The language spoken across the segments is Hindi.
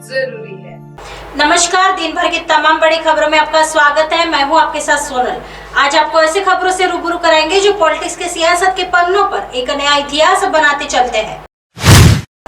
जरूरी है। नमस्कार, दिन भर की तमाम बड़ी खबरों में आपका स्वागत है। मैं हूं आपके साथ सोनल। आज आपको ऐसे खबरों से रूबरू कराएंगे जो पॉलिटिक्स के सियासत के पन्नों पर एक नया इतिहास बनाते चलते हैं।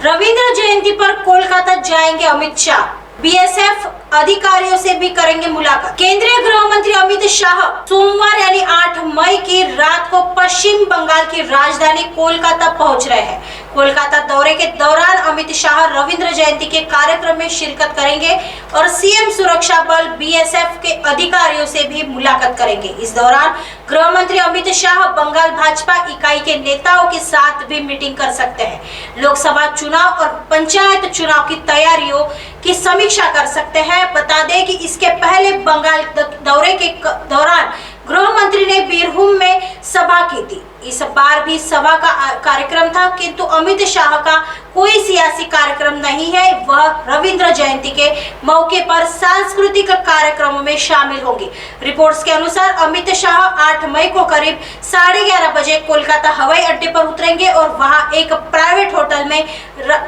रविंद्र जयंती पर कोलकाता जाएंगे अमित शाह, बीएसएफ अधिकारियों से भी करेंगे मुलाकात। केंद्रीय गृह मंत्री अमित शाह सोमवार यानी 8 मई की रात को पश्चिम बंगाल की राजधानी कोलकाता पहुंच रहे हैं। कोलकाता दौरे के दौरान अमित शाह रविंद्र जयंती के कार्यक्रम में शिरकत करेंगे और सीएम सुरक्षा बल बीएसएफ के अधिकारियों से भी मुलाकात करेंगे। इस दौरान गृह मंत्री अमित शाह बंगाल भाजपा इकाई के नेताओं के साथ भी मीटिंग कर सकते हैं। लोकसभा चुनाव और पंचायत चुनाव की तैयारियों की समीक्षा कर सकते हैं। बता दें कि इसके पहले बंगाल दौरे के दौरान गृह मंत्री ने बीरभूम में सभा की थी। इस बार भी सभा का कार्यक्रम था, किंतु अमित शाह का कोई सियासी कार्यक्रम नहीं है। वह रविंद्र जयंती के मौके पर सांस्कृतिक कार्यक्रमों में शामिल होंगे। रिपोर्ट्स के अनुसार अमित शाह 8 मई को करीब 11:30 बजे कोलकाता हवाई अड्डे पर उतरेंगे और वहां एक प्राइवेट होटल में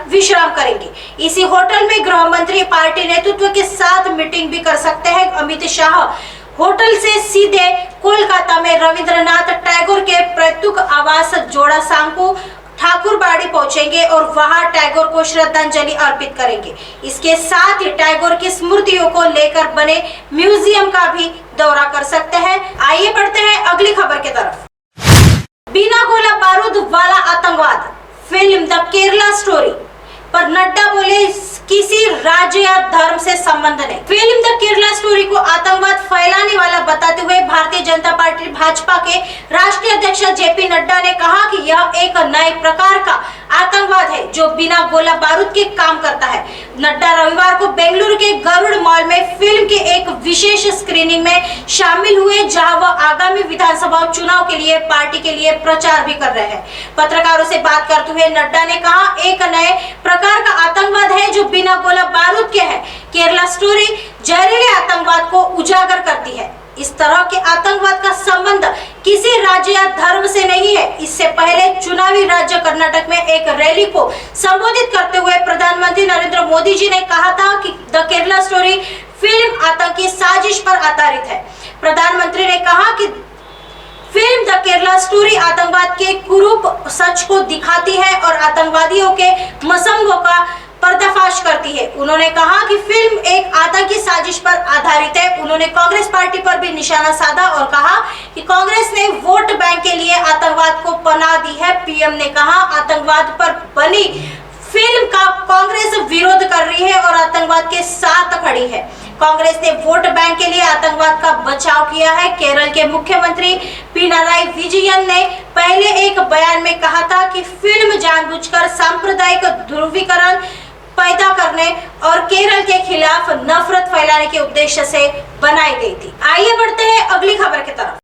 विश्राम करेंगे। इसी होटल में गृह मंत्री पार्टी नेतृत्व के साथ मीटिंग भी कर सकते हैं। अमित शाह होटल से सीधे कोलकाता में रविंद्रनाथ टैगोर के पैतृक आवास जोड़ा सांकू ठाकुरबाड़ी पहुंचेंगे और वहां टैगोर को श्रद्धांजलि अर्पित करेंगे। इसके साथ ही टैगोर की स्मृतियों को लेकर बने म्यूजियम का भी दौरा कर सकते हैं। आइए बढ़ते हैं अगली खबर की तरफ। बिना गोला बारूद वाला आतंकवाद, फिल्म द केरला स्टोरी पर नड्डा बोले किसी राज्य या धर्म से संबंध नहीं। फिल्म द केरला स्टोरी को आतंकवाद फैलाने वाला बताते हुए भारतीय जनता पार्टी भाजपा के राष्ट्रीय अध्यक्ष जेपी नड्डा ने कहा कि यह एक नए प्रकार का आतंकवाद है जो बिना गोला बारूद के काम करता है। नड्डा रविवार को बेंगलुरु के गरुड़ मॉल में फिल्म के एक विशेष स्क्रीनिंग में शामिल हुए, जहां वह आगामी विधानसभा चुनाव के लिए पार्टी के लिए प्रचार भी कर रहे हैं। पत्रकारों से बात करते हुए नड्डा ने कहा, एक नए प्रकार का आतंकवाद है जो बिना गोला बारूद के है। केरला स्टोरी जहरीले आतंकवाद को उजागर करती है। इस तरह के आतंकवाद का संबंध किसी राज्य या धर्म से नहीं है। इससे पहले चुनावी राज्य कर्नाटक में एक रैली को संबोधित करते हुए प्रधानमंत्री नरेंद्र मोदी जी ने कहा था कि द केरला स्टोरी फिल्म आतंकी साजिश पर आधारित है। प्रधानमंत्री ने कहा कि फिल्म द केरला स्टोरी आतंकवाद के कुरूप सच को दिखाती है और आतंकवादियों के मसंगों का पर्दाफाश करती है। उन्होंने कहा कि फिल्म एक आतंकी साजिश पर आधारित है। उन्होंने कांग्रेस पार्टी पर भी निशाना साधा और कहा कि कांग्रेस ने वोट बैंक के लिए आतंकवाद को पनाह दी है। पीएम ने कहा, आतंकवाद पर बनी फिल्म का कांग्रेस विरोध कर रही है और आतंकवाद के साथ खड़ी है। कांग्रेस ने वोट बैंक के लिए आतंकवाद का बचाव किया है। केरल के मुख्यमंत्री पिनाराई विजयन ने पहले एक बयान में कहा था कि फिल्म जानबूझकर सांप्रदायिक ध्रुवीकरण पैदा करने और केरल के खिलाफ नफरत फैलाने के उद्देश्य से बनाई गई थी। आइए बढ़ते हैं अगली खबर की तरफ।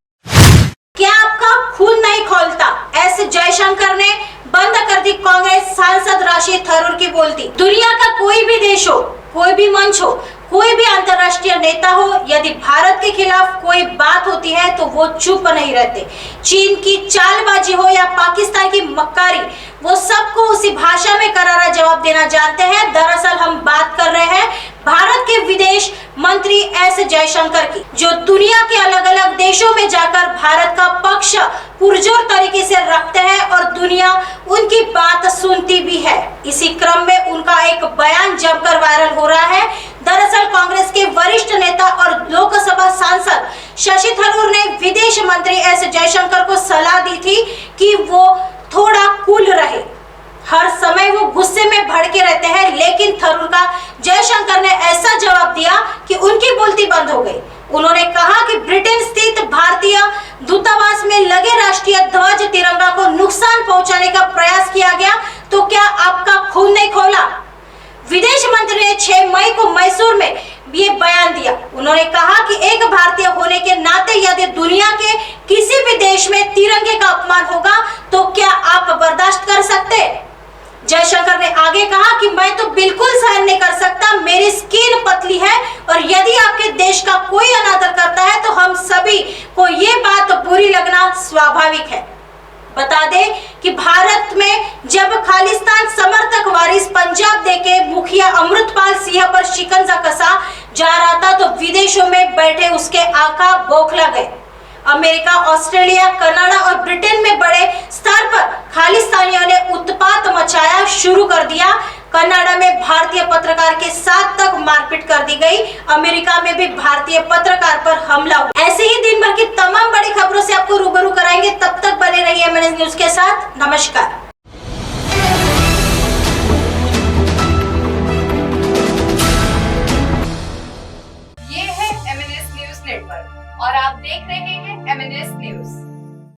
क्या आपका खून नहीं खौलता, एस जयशंकर ने बंद कर दी कांग्रेस सांसद राशि थरूर की बोलती। दुनिया का कोई भी देश हो, कोई भी मंच हो, कोई भी अंतर्राष्ट्रीय नेता हो, यदि भारत के खिलाफ कोई बात होती है तो वो चुप नहीं रहते। चीन की चालबाजी हो या पाकिस्तान की मक्कारी, वो सबको उसी भाषा में करारा जवाब देना जानते हैं। दरअसल हम बात कर रहे हैं भारत के विदेश मंत्री एस जयशंकर की, जो दुनिया के अलग अलग देशों में जाकर भारत का पक्ष पुरजोर तरीके से रखते हैं और दुनिया उनकी बात सुनती भी है। इसी क्रम में उनका एक बयान जमकर वायरल हो रहा है। दरअसल कांग्रेस के वरिष्ठ नेता और लोकसभा सांसद शशि थरूर ने विदेश मंत्री एस जयशंकर को सलाह दी थी कि वो थोड़ा कूल रहे। हर समय वो गुस्से में भड़के रहते हैं, लेकिन थरूर का जयशंकर ने ऐसा जवाब दिया कि उनकी बोलती बंद हो गई। उन्होंने कहा कि ब्रिटेन स्थित भारतीय दूतावास में लगे राष्ट्रीय ध्वज तिरंगा को नुकसान पहुंचाने का प्रयास किया गया, तो क्या आपका खून नहीं खौला? विदेश मंत्री ने 6 मई को मैसूर में ये बयान दिया। उन्होंने कहा कि एक भारतीय होने के नाते यदि दुनिया के किसी भी देश में तिरंगे का अपमान होगा तो क्या आप बर्दाश्त कर सकते? जयशंकर ने आगे कहा कि मैं तो बिल्कुल सहन नहीं कर सकता, मेरी स्किन पतली है और यदि आपके देश का कोई अनादर करता है तो हम सभी को ये बात बुरी लगना स्वाभाविक है। बता दें कि भारत में जब खालिस्तान समर्थक वारिस पंजाब दे के मुखिया अमृतपाल सिंह पर शिकंजा कसा जा रहा था तो विदेशों में बैठे उसके आका बौखला गए। अमेरिका, ऑस्ट्रेलिया, कनाडा और ब्रिटेन में बड़े स्तर पर खालिस्तानियों ने उत्पात मचाया शुरू कर दिया। कनाडा में भारतीय पत्रकार के साथ तक मारपीट कर दी गई। अमेरिका में भी भारतीय पत्रकार पर हमला हुआ। ऐसे ही दिन भर की तमाम बड़ी खबरों से आपको रूबरू कराएंगे। तब तक बने रहिए MNS न्यूज के साथ। नमस्कार।